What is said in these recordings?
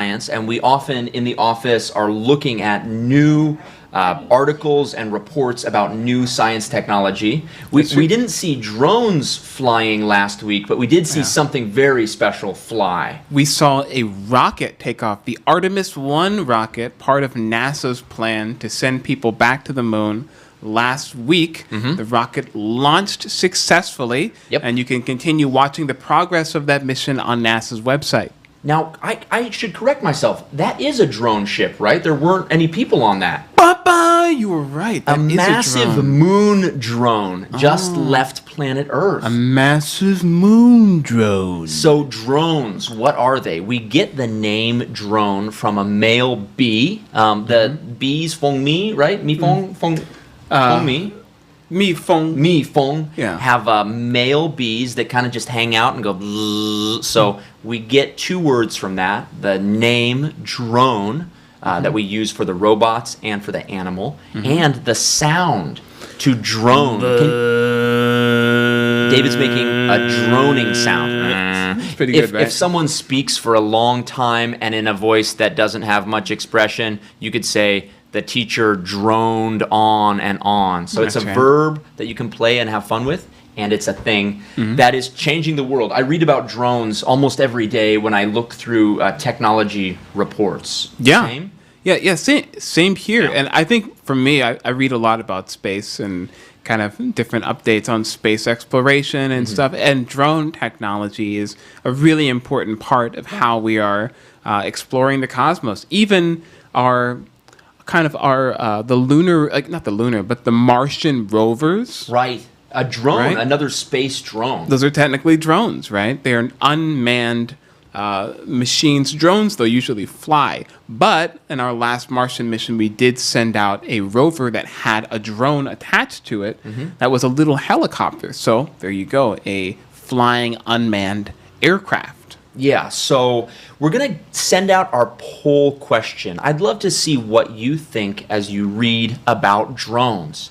science, and we often in the office are looking at new articles and reports about new science technology. We didn't see drones flying last week, but we did see something very special fly. We saw a rocket take off, the Artemis 1 rocket, part of NASA's plan to send people back to the moon. Last week, the rocket launched successfully, and you can continue watching the progress of that mission on NASA's website. Now, I should correct myself. That is a drone ship, right? There weren't any people on that. Papa, you were right. That a is massive drone. moon drone just left planet Earth. A massive moon drone. So drones, what are they? We get the name drone from a male bee. The bees, feng mi, right? Mi feng, feng mi. Mi feng. Yeah. Have male bees that kind of just hang out and go bzzz. So we get two words from that. The name drone that we use for the robots and for the animal. And the sound to drone. David's making a droning sound. It's pretty good, right? If someone speaks for a long time and in a voice that doesn't have much expression, you could say, the teacher droned on and on. So it's a verb that you can play and have fun with, and it's a thing that is changing the world. I read about drones almost every day when I look through technology reports. Yeah. Same? Yeah, same here. Yeah. And I think for me, I read a lot about space and kind of different updates on space exploration and stuff. And drone technology is a really important part of how we are exploring the cosmos. Even the lunar, not the lunar, but the Martian rovers. Right. A drone, right? Another space drone. Those are technically drones, right? They're an unmanned machines. Drones, though, usually fly. But in our last Martian mission, we did send out a rover that had a drone attached to it that was a little helicopter. So there you go, a flying unmanned aircraft. Yeah, so we're going to send out our poll question. I'd love to see what you think as you read about drones.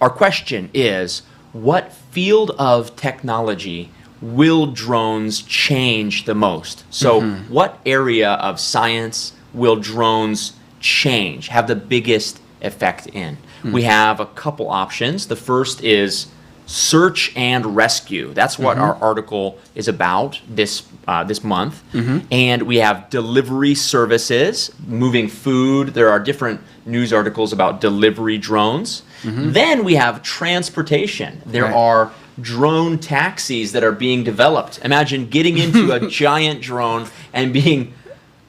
Our question is, what field of technology will drones change the most? So what area of science will drones change, have the biggest effect in? We have a couple options. The first is search and rescue. That's what our article is about this month. And we have delivery services, moving food. There are different news articles about delivery drones. Then we have transportation. There are drone taxis that are being developed. Imagine getting into a giant drone and being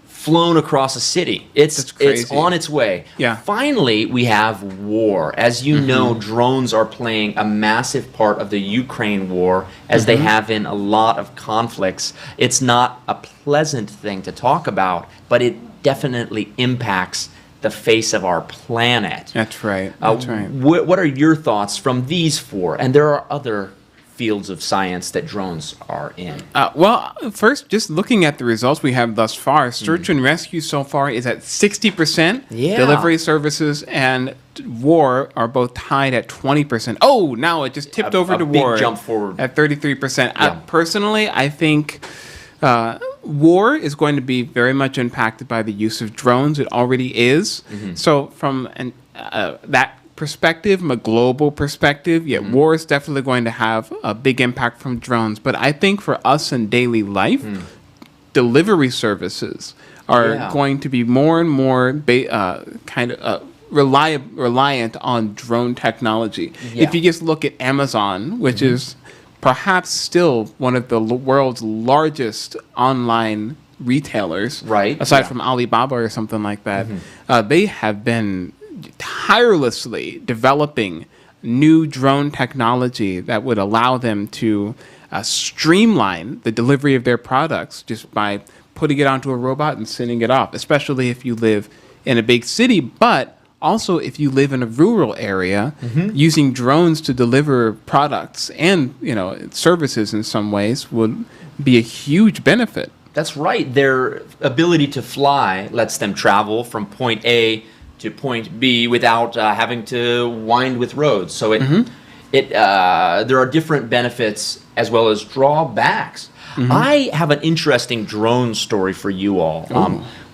flown across a city. It's on its way. Yeah. Finally, we have war. As you know, drones are playing a massive part of the Ukraine war, as they have in a lot of conflicts. It's not a pleasant thing to talk about, but it definitely impacts the face of our planet. That's right. What are your thoughts from these four? And there are other fields of science that drones are in. Well, first, just looking at the results we have thus far, search and rescue so far is at 60%. Yeah. Delivery services and war are both tied at 20%. Oh, now it just tipped over to war. Big jump forward. At 33%. Yeah. Personally, I think war is going to be very much impacted by the use of drones. It already is. So from that perspective, from a global perspective, war is definitely going to have a big impact from drones. But I think for us in daily life, delivery services are going to be more and more reliant on drone technology. If you just look at Amazon, which is perhaps still one of the world's largest online retailers, aside from Alibaba or something like that, they have been tirelessly developing new drone technology that would allow them to streamline the delivery of their products just by putting it onto a robot and sending it off, especially if you live in a big city, but also if you live in a rural area. Using drones to deliver products and services in some ways would be a huge benefit. That's right. Their ability to fly lets them travel from point A to point B without having to wind with roads. So there are different benefits as well as drawbacks. I have an interesting drone story for you all.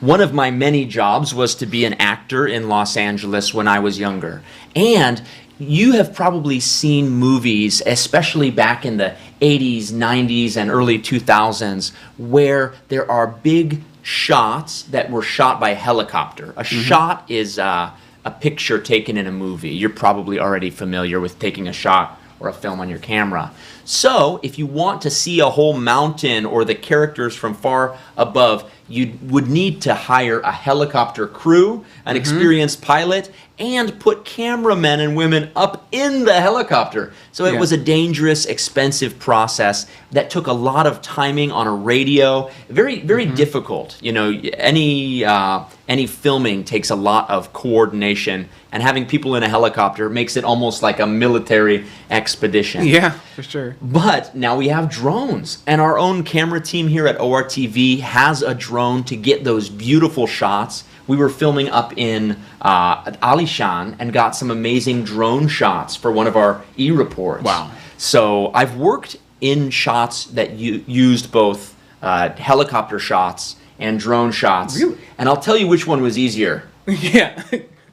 One of my many jobs was to be an actor in Los Angeles when I was younger. And you have probably seen movies, especially back in the 80s, 90s, and early 2000s, where there are big shots that were shot by a helicopter. A shot is a picture taken in a movie. You're probably already familiar with taking a shot or a film on your camera. So if you want to see a whole mountain or the characters from far above, you would need to hire a helicopter crew, an experienced pilot, and put cameramen and women up in the helicopter. So it was a dangerous, expensive process that took a lot of timing on a radio. Very, very difficult. You know, any filming takes a lot of coordination, and having people in a helicopter makes it almost like a military expedition. Yeah, for sure. But now we have drones, and our own camera team here at ORTV has a drone to get those beautiful shots. We were filming up in Alishan and got some amazing drone shots for one of our e-reports. Wow. So I've worked in shots that used both helicopter shots and drone shots. Really? And I'll tell you which one was easier. Yeah,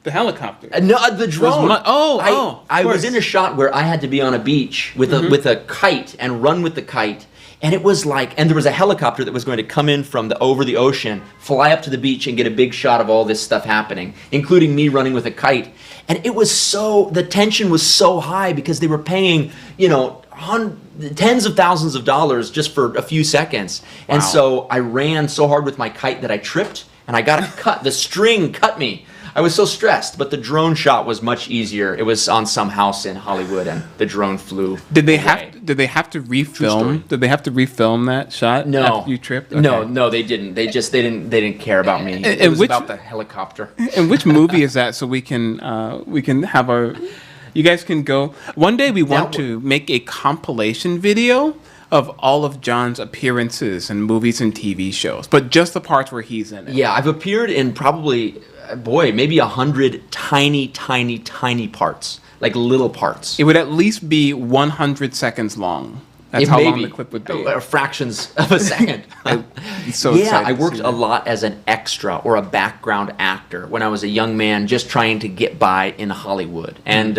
the helicopter. No, the drone. I was course. in a shot where I had to be on a beach with a kite and run with the kite. And it was like, and there was a helicopter that was going to come in from over the ocean, fly up to the beach and get a big shot of all this stuff happening, including me running with a kite. And it was the tension was so high because they were paying, tens of thousands of dollars just for a few seconds. Wow. And so I ran so hard with my kite that I tripped and I got a cut. The string cut me. I was so stressed, but the drone shot was much easier. It was on some house in Hollywood, and the drone flew. Did they have to refilm? Did they have to refilm that shot? No, after you tripped. Okay. No, they didn't. They didn't care about me. It was about the helicopter. And which movie is that? So we can have our. You guys can go. One day we want to make a compilation video of all of John's appearances in movies and TV shows, but just the parts where he's in it. Yeah, I've appeared in probably, maybe 100 tiny parts, like little parts. It would at least be 100 seconds long. That's how long the clip would be. Fractions of a second. So yeah, I worked a lot as an extra or a background actor when I was a young man just trying to get by in Hollywood. And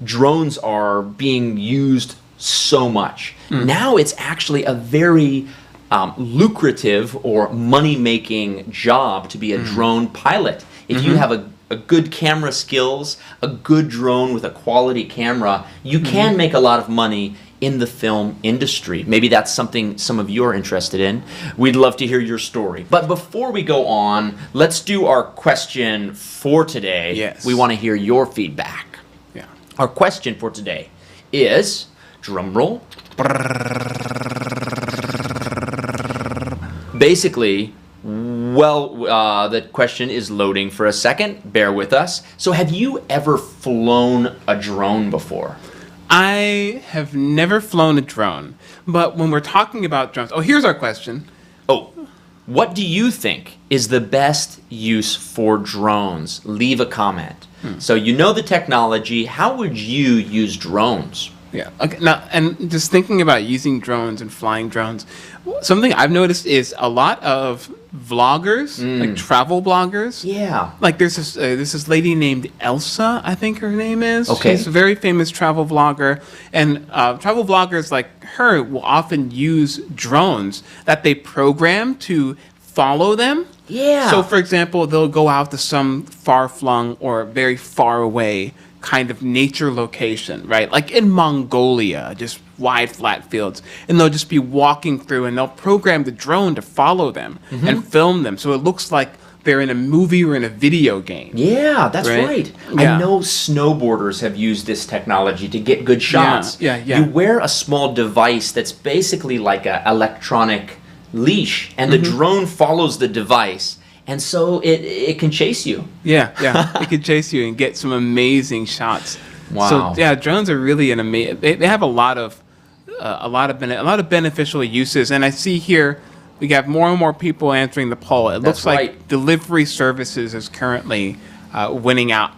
drones are being used so much. Now it's actually a very lucrative or money-making job to be a drone pilot. If you have a good camera skills, a good drone with a quality camera, you can make a lot of money in the film industry. Maybe that's something some of you are interested in. We'd love to hear your story. But before we go on, let's do our question for today. Yes. We want to hear your feedback. Yeah. Our question for today is, drum roll. Basically, the question is loading for a second. Bear with us. So have you ever flown a drone before? I have never flown a drone, but when we're talking about drones, here's our question. What do you think is the best use for drones? Leave a comment. So you know the technology. How would you use drones? Yeah. Okay. Now, and just thinking about using drones and flying drones, something I've noticed is a lot of vloggers, like travel bloggers. Yeah. Like there's this lady named Elsa, I think her name is. Okay. She's a very famous travel vlogger, and travel vloggers like her will often use drones that they program to follow them. Yeah. So, for example, they'll go out to some far-flung or very far away kind of nature location, right? Like in Mongolia, just wide flat fields, and they'll just be walking through and they'll program the drone to follow them and film them. So it looks like they're in a movie or in a video game. Yeah, that's right. Yeah. I know snowboarders have used this technology to get good shots. Yeah. You wear a small device that's basically like an electronic leash, and the drone follows the device. And so it can chase you. Yeah. It can chase you and get some amazing shots. Wow. So yeah, drones are really an amazing. They have a lot of beneficial uses. And I see here we have more and more people answering the poll. It looks like delivery services is currently winning out.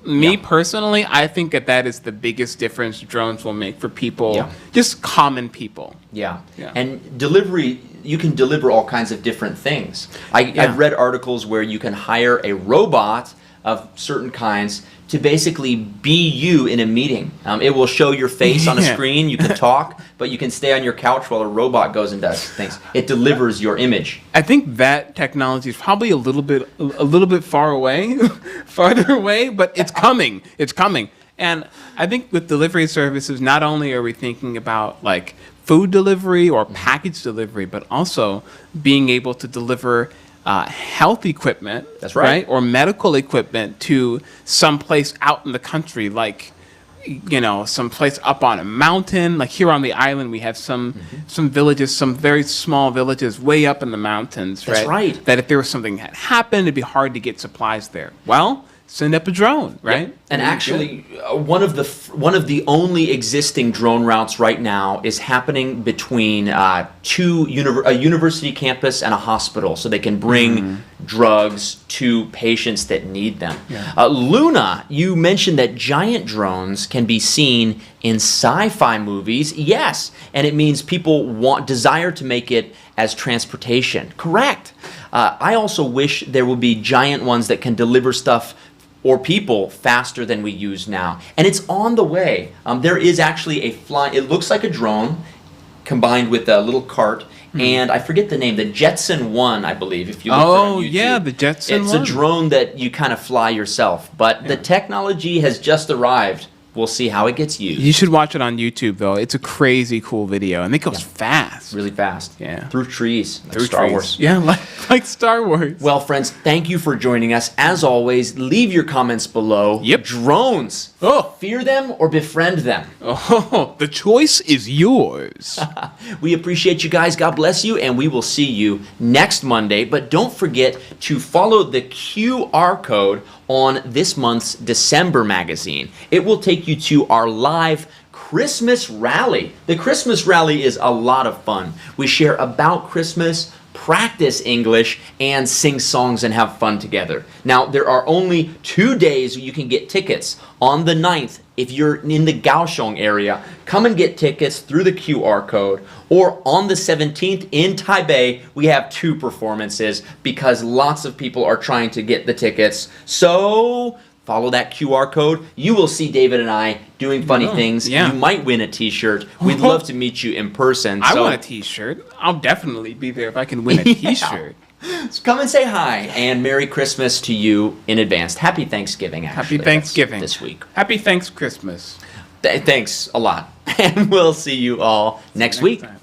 Me personally, I think that is the biggest difference drones will make for people, just common people. Yeah. And delivery, you can deliver all kinds of different things. I've read articles where you can hire a robot of certain kinds to basically be you in a meeting. It will show your face on a screen, you can talk, but you can stay on your couch while a robot goes and does things. It delivers your image. I think that technology is probably a little bit farther away, but it's coming. It's coming. And I think with delivery services, not only are we thinking about like food delivery or package delivery, but also being able to deliver health equipment, that's right, or medical equipment to someplace out in the country, like someplace up on a mountain. Like here on the island, we have some villages, some very small villages way up in the mountains. That's right. That if there was something that happened, it'd be hard to get supplies there. Well, send up a drone, right? Yep. And actually, one of the only existing drone routes right now is happening between a university campus and a hospital, so they can bring drugs to patients that need them. Luna, you mentioned that giant drones can be seen in sci-fi movies. Yes, and it means people desire to make it as transportation. Correct. I also wish there would be giant ones that can deliver stuff or people faster than we use now. And it's on the way. There is actually it looks like a drone combined with a little cart, and I forget the name, the Jetson 1, I believe, if you look on YouTube. The Jetson 1. It's a drone that you kind of fly yourself, but the technology has just arrived. We'll see how it gets used. You should watch it on YouTube, though. It's a crazy cool video, and it goes fast. Really fast. Yeah. Through trees. Like Through Star trees. Wars. Yeah, like Star Wars. Well, friends, thank you for joining us. As always, leave your comments below. Yep. Drones. Fear them or befriend them? The choice is yours. We appreciate you guys. God bless you, and we will see you next Monday. But don't forget to follow the QR code on this month's December magazine. It will take you to our live Christmas rally. The Christmas rally is a lot of fun. We share about Christmas, practice English, and sing songs and have fun together. Now, there are only 2 days you can get tickets. On the 9th, if you're in the Kaohsiung area, come and get tickets through the QR code. Or on the 17th in Taipei, we have 2 performances because lots of people are trying to get the tickets. So follow that QR code. You will see David and I doing funny things. Yeah. You might win a t-shirt. We'd love to meet you in person. I want a t-shirt. I'll definitely be there if I can win a t-shirt. So come and say hi, and Merry Christmas to you in advance. Happy Thanksgiving, actually. Happy Thanksgiving. This week. Happy Thanks Christmas. Thanks a lot. And we'll see you all next week. Time.